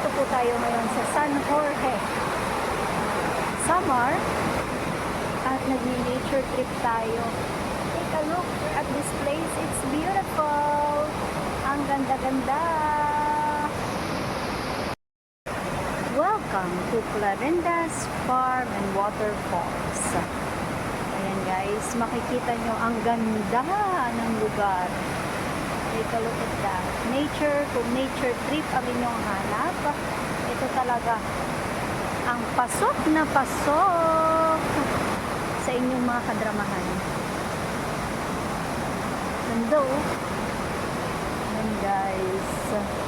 nandito po tayo ngayon sa San Jorge, Samar, at nag-nature trip tayo. Take a look at this place. It's beautiful. Ang ganda-ganda. Welcome to Clarinda's Farm and Waterfalls. Ayan guys, makikita nyo ang ganda ng lugar. Take a look at that. Nature, kung nature trip ang inyong hanap, ito talaga ang pasok na pasok sa inyong mga kadramahan. Ganda oh. Ayan guys.